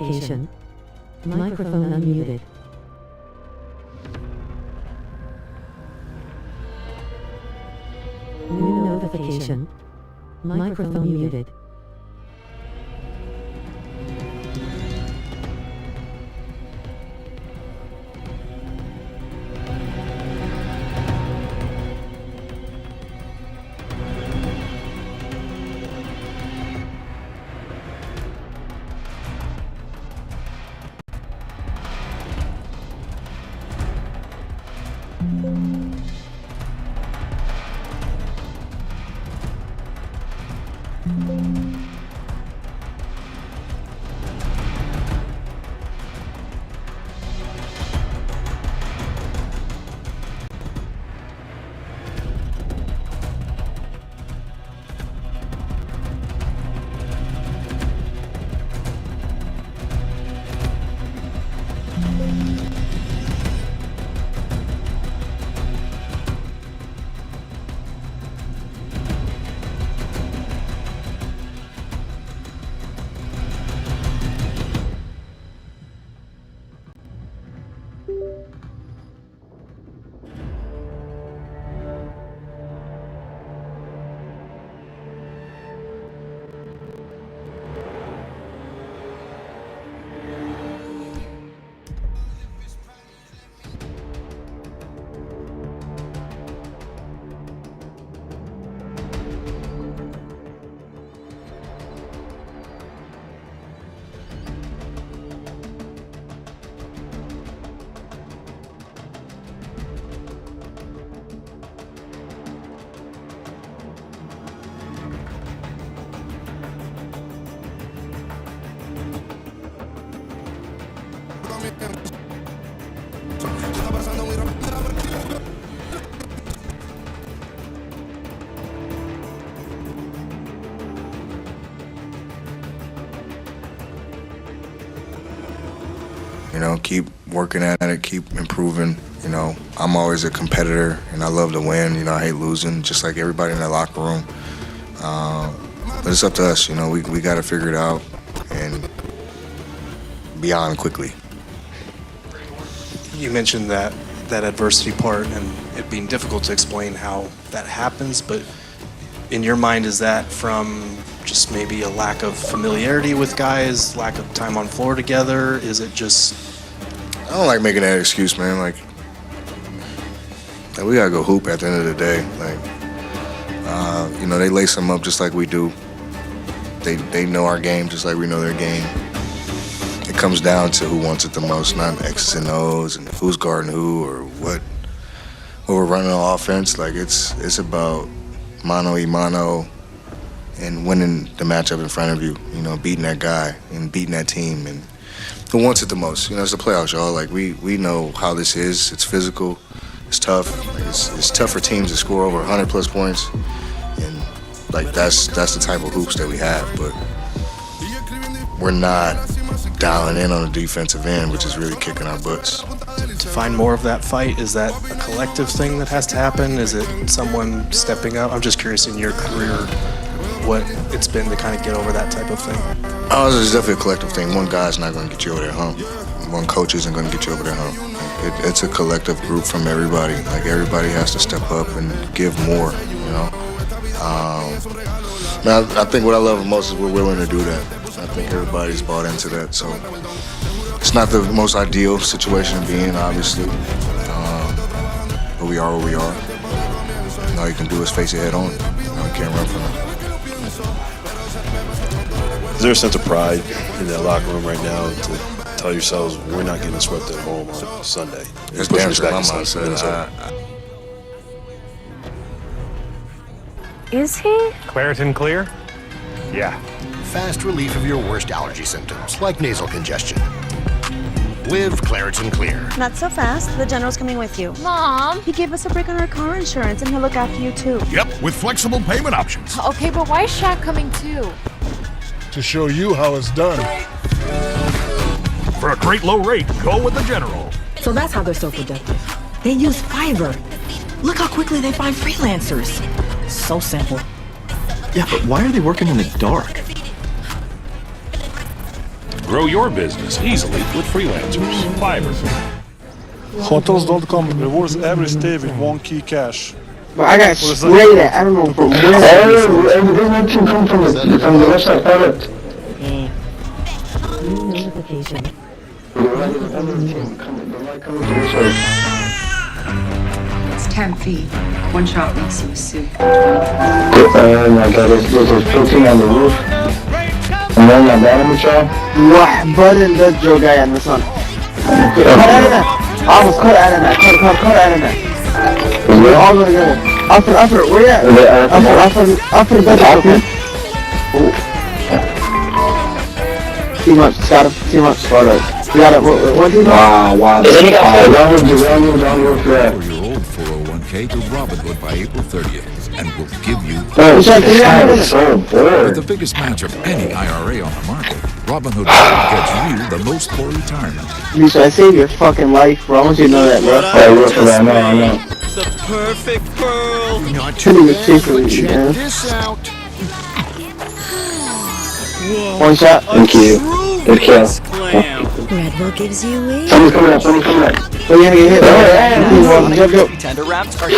notification. Microphone unmuted. New notification. Microphone muted. You know, keep working at it, keep improving. You know, I'm always a competitor, and I love to win. You know, I hate losing, just like everybody in that locker room. But it's up to us. You know, we got to figure it out and be on quickly. You mentioned that adversity part and it being difficult to explain how that happens, but in your mind, is that from just maybe a lack of familiarity with guys, lack of time on floor together? Is it just... I don't like making that excuse, man. Like we gotta go hoop at the end of the day. You know, they lace them up just like we do. They know our game just like we know their game. It comes down to who wants it the most, not X's and O's and who's guarding who or what we're running on offense. Like it's about mano y mano and winning the matchup in front of you. You know, beating that guy and beating that team and who wants it the most. You know, it's the playoffs, y'all. Like we know how this is. It's physical. It's tough. Like it's tough for teams to score over 100 plus points, and like that's the type of hoops that we have. But we're not dialing in on the defensive end, which is really kicking our butts. To find more of that fight, is that a collective thing that has to happen? Is it someone stepping up? I'm just curious in your career what it's been to kind of get over that type of thing. Oh, it's definitely a collective thing. One guy's not going to get you over that hump. One coach isn't going to get you over that hump. It's a collective group from everybody. Like everybody has to step up and give more, you know. I think what I love most is we're willing to do that. I think everybody's bought into that. So it's not the most ideal situation to be in, obviously, but we are where we are. And all you can do is face it head on. You know, you can't run from it. Is there a sense of pride in that locker room right now to tell yourselves we're not getting swept at home on Sunday? It's damn sure my mindset. Is he? Claritin Clear? Yeah. Fast relief of your worst allergy symptoms, like nasal congestion. Live Claritin Clear. Not so fast. The general's coming with you. Mom! He gave us a break on our car insurance, and he'll look after you, too. Yep, with flexible payment options. Okay, but why is Shaq coming too? To show you how it's done. For a great low rate, go with the General. So that's how they're so productive. They use Fiverr. Look how quickly they find freelancers. So simple. Yeah, but why are they working in the dark? Grow your business easily with freelancers. Fiverr. Hotels.com rewards every stay with 1 key cash. But I got sprayed at, I don't know from where. New notification. It's 10 feet. One shot makes you a suit. There's protein on the roof. And then my bottom shot. واحد بدل ده جو جاي عند الصنع. كرارنا. عاوز كرارنا. كرارنا. We're all gonna go. Upper, where you at? Upper bedroom. Too much, Scott. Too much. You got it. What do you know? Wow. For your old 401k to Robinhood by April 30th, and will give you with the biggest match of any IRA on the market. Robinhood gets you the most for retirement. You should save your fucking life, bro. I want you to know that, bro. I know. The perfect pearl. Not too much secretly, man. This out. One shot. Thank you. Good kill. Red Bull gives you wings. Someone's coming up. So you're gonna get hit. Jump. Tender wraps are in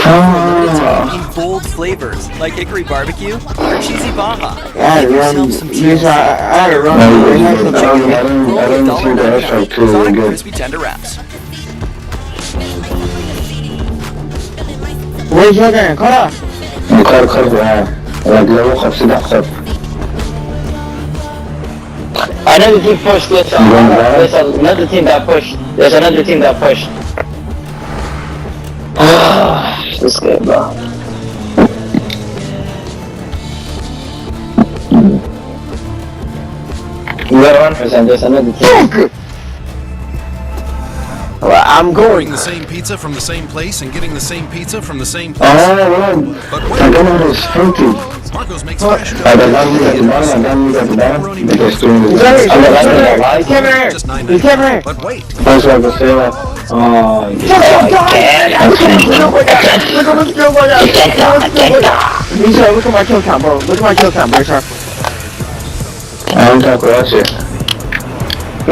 bold flavors like hickory barbecue or cheesy baja. I had to run. Sonic crispy tender wraps. Where's your game? Cut Another team pushed. There's another team that pushed. There's another team that pushed. This game, bro. You got 1%. There's another team. Well, I'm going. Ordering the same pizza from the same place and getting the same pizza from the same place. But wait, Marco's makes fresh dough. Just $9.99. But wait. Look at my kill count, bro. Look at my kill count, bro.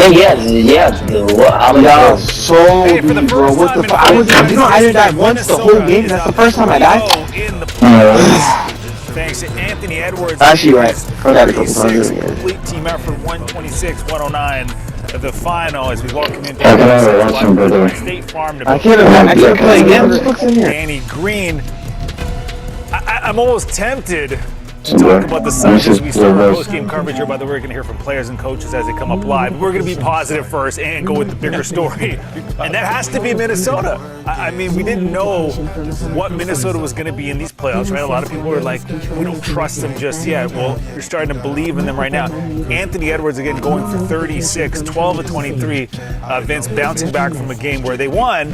Yeah. So bro, what the fuck? I didn't die once the whole game. That's the first time I died. Thanks to Anthony Edwards. Actually, right. I got a couple times. Complete team effort 126-109. The final as we welcome in State Farm. I can't play games. Danny Green. I'm almost tempted to talk about the Suns as we start our post-game coverage here. By the way, we're going to hear from players and coaches as they come up live. We're going to be positive first and go with the bigger story, and that has to be Minnesota. I mean, we didn't know what Minnesota was going to be in these playoffs, right? A lot of people were like, we don't trust them just yet. Well, you're starting to believe in them right now. Anthony Edwards, again, going for 36, 12 of 23. Vince bouncing back from a game where they won,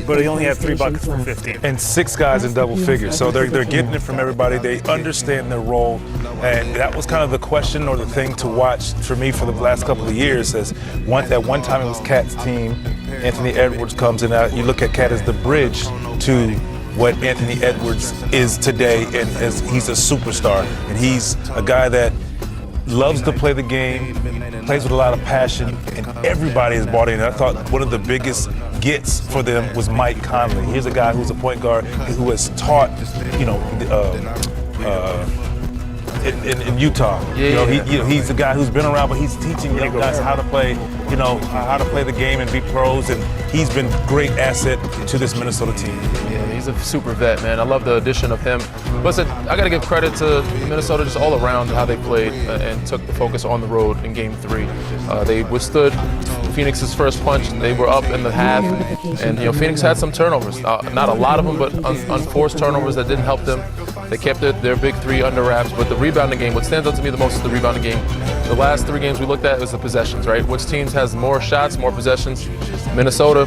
but they only had 3 buckets for 15. And 6 guys in double figures. So they're getting it from everybody. They understand their role. And that was kind of the question or the thing to watch for me for the last couple of years. At one time it was Cat's team. Anthony Edwards comes in. You look at Cat as the bridge to what Anthony Edwards is today, and as he's a superstar. And he's a guy that loves to play the game, plays with a lot of passion, and everybody is bought in. I thought one of the biggest gets for them was Mike Conley. Here's a guy who's a point guard who has taught, in Utah. He's a guy who's been around, but he's teaching young guys how to play, how to play the game and be pros, and he's been a great asset to this Minnesota team. Yeah, he's a super vet, man. I love the addition of him. But I got to give credit to Minnesota just all around how they played and took the focus on the road in Game 3. They withstood Phoenix's first punch. They were up in the half, and Phoenix had some turnovers. Not a lot of them, but unforced turnovers that didn't help them. They kept their big 3 under wraps, but the rebounding game, what stands out to me the most is the rebounding game. The last 3 games we looked at was the possessions, right? Which teams has more shots, more possessions? Minnesota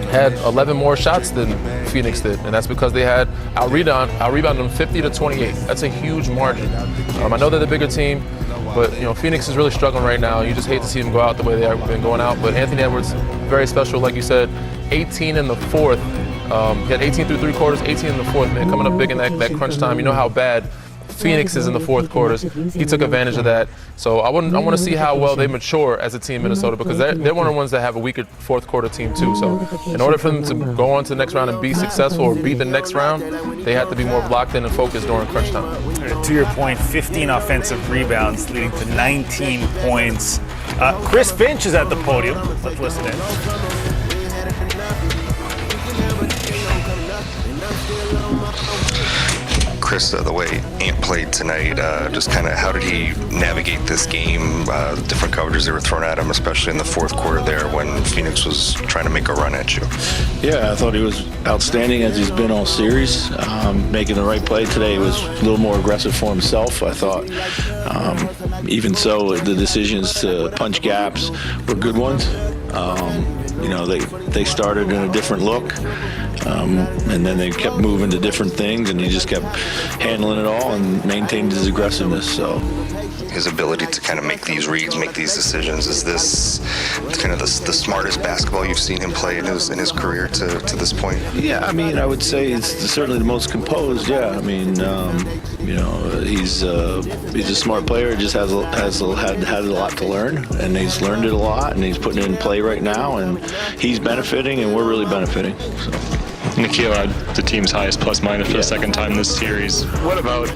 had 11 more shots than Phoenix did, and that's because they had out-rebounded them 50-28. That's a huge margin. I know they're the bigger team, but Phoenix is really struggling right now. You just hate to see them go out the way they have been going out. But Anthony Edwards, very special, like you said, 18 in the fourth. He had 18 through 3 quarters, 18 in the fourth, man, coming up big in that crunch time. You know how bad Phoenix's in the fourth quarters. He took advantage of that. So I want to see how well they mature as a team, Minnesota, because they're one of the ones that have a weaker fourth quarter team too. So in order for them to go on to the next round and be successful or beat the next round, they have to be more locked in and focused during crunch time. To your point, 15 offensive rebounds leading to 19 points. Chris Finch is at the podium. Let's listen in. Chris, the way Ant played tonight, just kind of how did he navigate this game, the different coverages that were thrown at him, especially in the fourth quarter there when Phoenix was trying to make a run at you? Yeah, I thought he was outstanding as he's been all series. Making the right play today. He was a little more aggressive for himself, I thought. Even so, the decisions to punch gaps were good ones. They started in a different look. And then they kept moving to different things, and he just kept handling it all and maintained his aggressiveness. So his ability to kind of make these reads, make these decisions, is this kind of the smartest basketball you've seen him play in his career to this point? Yeah, I mean, I would say it's certainly the most composed. Yeah, I mean, he's a smart player. Just had a lot to learn, and he's learned it a lot, and he's putting it in play right now, and he's benefiting, and we're really benefiting. So. Nickeil had the team's highest plus-minus for the second time this series. What about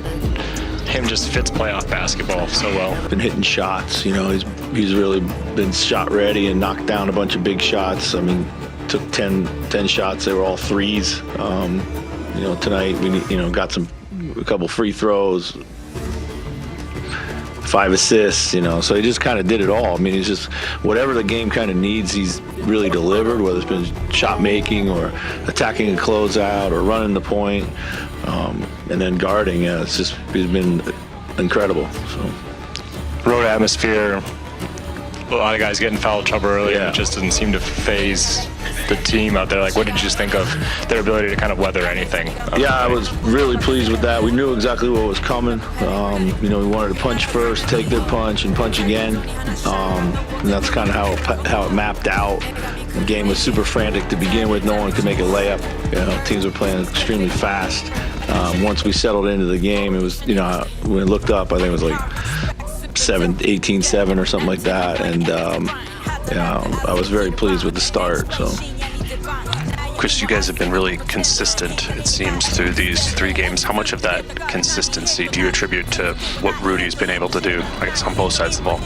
him just fits playoff basketball so well? Been hitting shots, he's really been shot ready and knocked down a bunch of big shots. I mean, took 10 shots, they were all threes. Tonight we got a couple free throws, 5 assists, so he just kind of did it all. I mean, he's just, whatever the game kind of needs, he's really delivered, whether it's been shot making or attacking a closeout or running the point, and then guarding. Yeah, he's been incredible. So. Road atmosphere, a lot of guys getting foul trouble early, and it just doesn't seem to phase the team out there. Like, what did you just think of their ability to kind of weather anything? Yeah, I was really pleased with that. We knew exactly what was coming. We wanted to punch first, take their punch, and punch again. And that's kind of how it mapped out. The game was super frantic to begin with. No one could make a layup. Teams were playing extremely fast. Once we settled into the game, it was, when we looked up, I think it was like 18-7 or something like that. And I was very pleased with the start. So. Chris, you guys have been really consistent, it seems, through these 3 games. How much of that consistency do you attribute to what Rudy's been able to do, I guess, on both sides of the ball?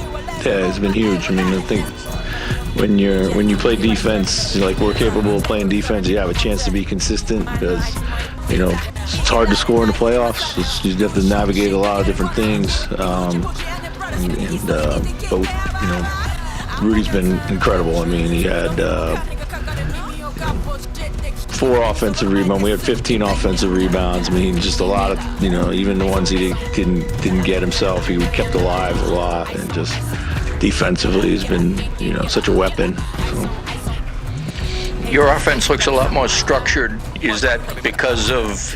Yeah, it's been huge. I mean, I think when you play defense, like we're capable of playing defense, you have a chance to be consistent because, it's hard to score in the playoffs. You have to navigate a lot of different things. But Rudy's been incredible. I mean, he had 4 offensive rebounds. We had 15 offensive rebounds. I mean, just a lot of, even the ones he didn't get himself, he kept alive a lot. And just defensively, he's been, such a weapon. So. Your offense looks a lot more structured. Is that because of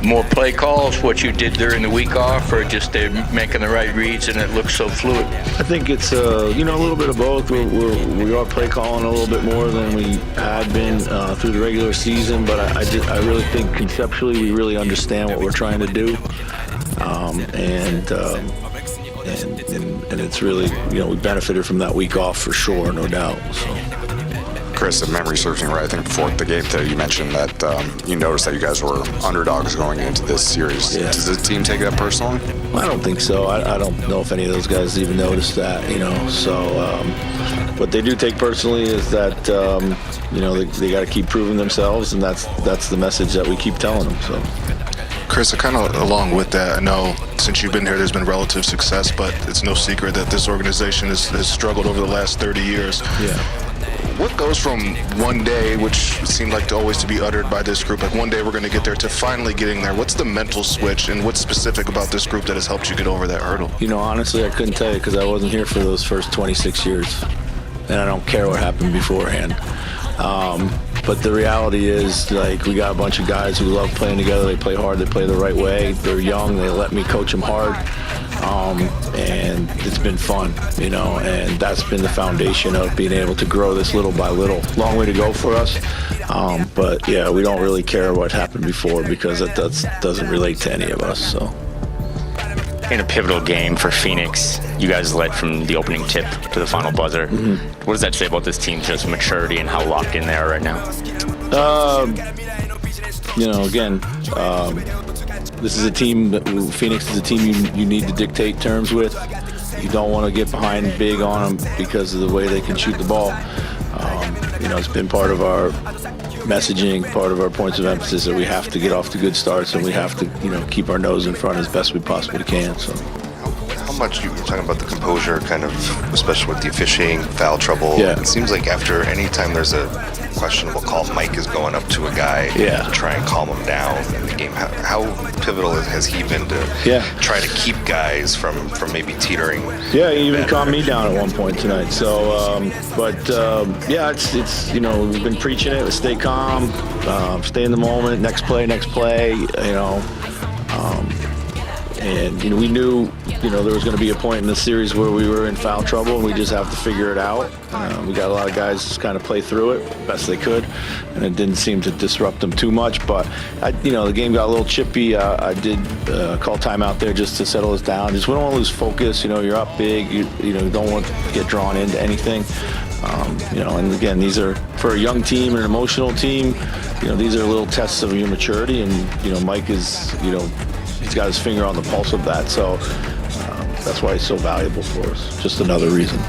more play calls, what you did during the week off, or just they're making the right reads and it looks so fluid? I think it's a little bit of both. We are play calling a little bit more than we had been through the regular season, but I really think conceptually we really understand what we're trying to do, and it's really, we benefited from that week off for sure, no doubt. So. Chris, if memory serves me right, I think before the game today you mentioned that you noticed that you guys were underdogs going into this series. Yeah. Does the team take that personally? I don't think so. I don't know if any of those guys even noticed that, So what they do take personally is that, they got to keep proving themselves, and that's the message that we keep telling them. So. Chris, kind of along with that, I know since you've been here there's been relative success, but it's no secret that this organization has struggled over the last 30 years. Yeah. What goes from one day, which seemed like to always to be uttered by this group, like one day we're going to get there, to finally getting there? What's the mental switch, and what's specific about this group that has helped you get over that hurdle? Honestly, I couldn't tell you because I wasn't here for those first 26 years, and I don't care what happened beforehand. But the reality is, we got a bunch of guys who love playing together. They play hard. They play the right way. They're young. They let me coach them hard. And it's been fun, and that's been the foundation of being able to grow this little by little. Long way to go for us. But, yeah, we don't really care what happened before because that doesn't relate to any of us. So. in a pivotal game for Phoenix. You guys led from the opening tip to the final buzzer. What does that say about this team's just maturity and how locked in they are right now? Again, this is a team Phoenix is a team you need to dictate terms with. You don't want to get behind big on them because of the way they can shoot the ball. It's been part of our messaging, part of our points of emphasis that we have to get off to good starts and we have to, keep our nose in front as best we possibly can. So. How much you were talking about the composure, kind of, especially with the officiating, foul trouble. Yeah. It seems like after any time there's a questionable call, Mike is going up to a guy to try and calm him down in the game. How pivotal has he been to try to keep guys from maybe teetering? Yeah, he even calmed me down at one point tonight. So, it's we've been preaching it. Stay calm, stay in the moment. Next play. And we knew, there was going to be a point in the series where we were in foul trouble, and we just have to figure it out. We got a lot of guys just kind of play through it best they could, and it didn't seem to disrupt them too much. But the game got a little chippy. I did call timeout there just to settle us down. Just we don't want to lose focus. You're up big. You don't want to get drawn into anything. And again, these are for a young team and an emotional team. These are little tests of your maturity, and Mike is he's got his finger on the pulse of that, so that's why he's so valuable for us. Just another reason.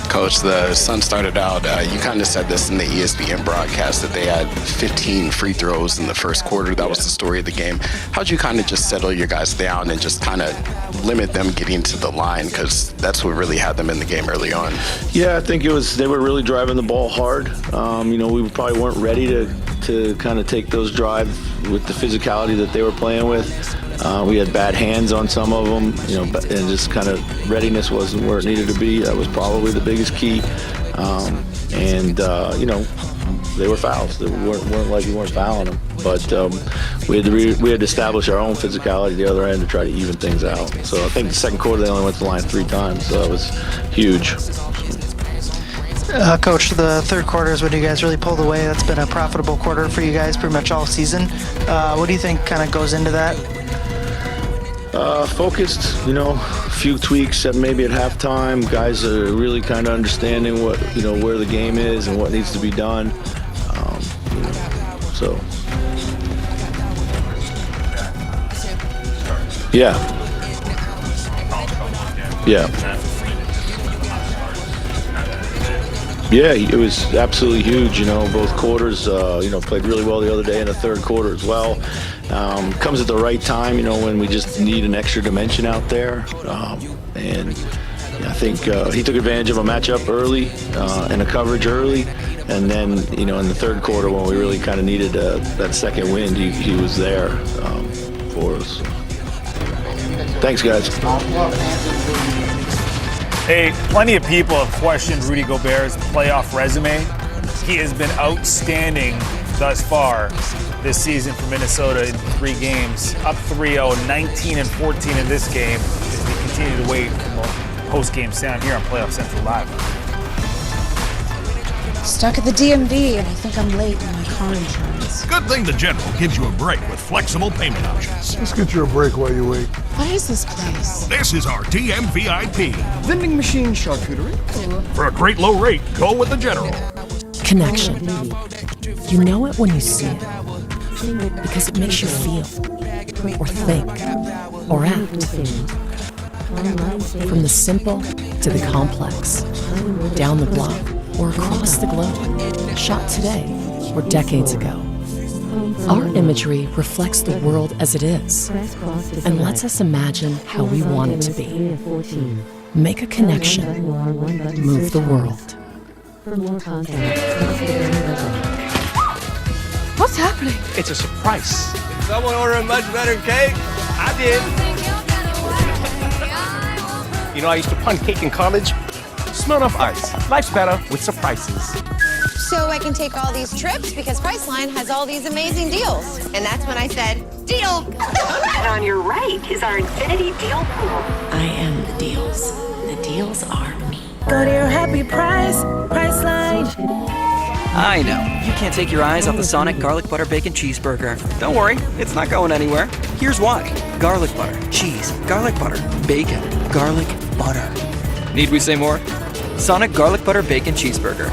Coach, the Suns started out, you kind of said this in the ESPN broadcast, that they had 15 free throws in the first quarter. That was the story of the game. How'd you kind of just settle your guys down and just kind of limit them getting to the line? Because that's what really had them in the game early on. Yeah, I think they were really driving the ball hard. We probably weren't ready to kind of take those drives with the physicality that they were playing with. We had bad hands on some of them, and just kind of readiness wasn't where it needed to be. That was probably the biggest key. They were fouls. They weren't like we weren't fouling them. But we had to establish our own physicality at the other end to try to even things out. So I think the second quarter they only went to the line 3 times, so that was huge. Coach, the third quarter is when you guys really pulled away. That's been a profitable quarter for you guys pretty much all season. What do you think kind of goes into that? Focused, a few tweaks maybe at halftime. Guys are really kind of understanding what, where the game is and what needs to be done. Yeah. Yeah, it was absolutely huge. Both quarters, played really well the other day in the third quarter as well. Comes at the right time, when we just need an extra dimension out there. And I think he took advantage of a matchup early and a coverage early. And then, in the third quarter when we really kind of needed that second wind, he was there for us. Thanks, guys. Hey, plenty of people have questioned Rudy Gobert's playoff resume. He has been outstanding thus far this season for Minnesota in 3 games. Up 3-0, 19-14 in this game as we continue to wait for more post-game sound here on Playoff Central Live. Stuck at the DMV, and I think I'm late on my car insurance. Good thing the General gives you a break with flexible payment options. Let's get you a break while you wait. What is this place? This is our TMVIP. Vending machine charcuterie. For a great low rate, go with the General. Connection. You know it when you see it. Because it makes you feel, or think, or act. From the simple to the complex. Down the block or across the globe. Shop today or decades ago. Our imagery reflects the world as it is and lets us imagine how we want it to be. Make a connection. Move the world. What's happening? It's a surprise. Someone order a much better cake? I did. I used to punt cake in college. Smell of ice. Life's better with surprises. So I can take all these trips because Priceline has all these amazing deals. And that's when I said, deal! And on your right is our Infinity Deal Pool. I am the deals. The deals are me. Go to your happy price, Priceline. I know. You can't take your eyes off the Sonic Garlic Butter Bacon Cheeseburger. Don't worry, it's not going anywhere. Here's why. Garlic butter, cheese, garlic butter, bacon, garlic butter. Need we say more? Sonic Garlic Butter Bacon Cheeseburger.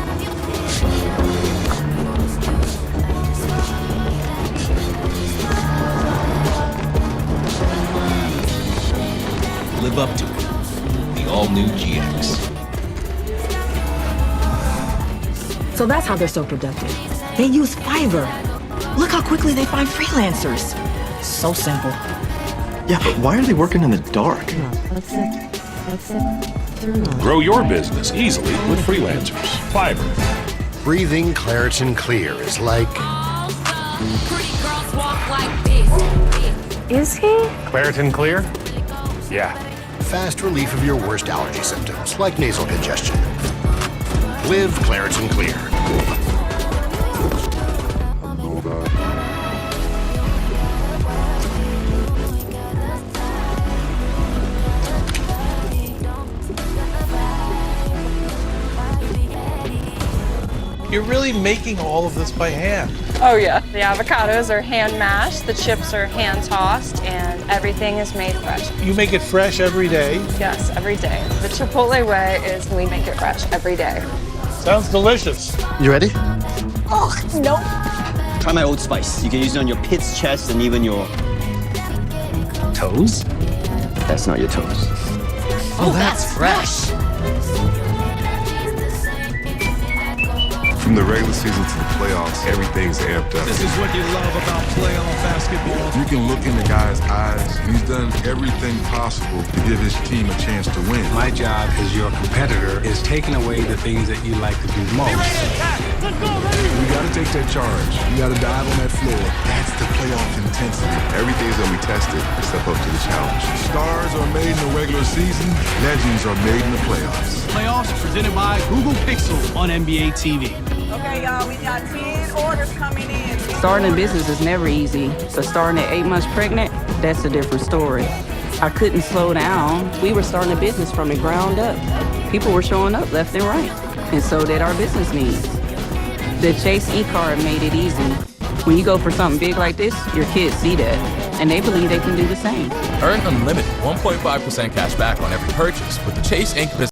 Live up to it. The all-new GX. So that's how they're so productive. They use Fiverr. Look how quickly they find freelancers. So simple. Yeah, but why are they working in the dark? Grow your business easily with freelancers. Fiverr. Breathing Claritin Clear is like... Is he? Claritin Clear? Yeah. Fast relief of your worst allergy symptoms, like nasal congestion. Live Claritin Clear. You're really making all of this by hand. Oh yeah, the avocados are hand mashed, the chips are hand tossed, and everything is made fresh. You make it fresh every day. Yes, every day. The Chipotle way is we make it fresh every day. Sounds delicious. You ready? Oh, nope. Try my Old Spice. You can use it on your pits, chest, and even your toes. That's not your toes. Oh, that's fresh. From the regular season to the playoffs, everything's amped up. This is what you love about playoff basketball. You can look in the guy's eyes. He's done everything possible to give his team a chance to win. My job as your competitor is taking away the things that you like to do most. You got to take that charge. You got to dive on that floor. That's the playoff intensity. Everything's going to be tested to step up to the challenge. Stars are made in the regular season. Legends are made in the playoffs. Playoffs presented by Google Pixel on NBA TV. Okay, y'all, we got 10 orders coming in. Starting a business is never easy, but starting at 8 months pregnant, that's a different story. I couldn't slow down. We were starting a business from the ground up. People were showing up left and right, and so did our business needs. The Chase e-card made it easy. When you go for something big like this, your kids see that, and they believe they can do the same. Earn unlimited 1.5% cash back on every purchase with the Chase Ink Business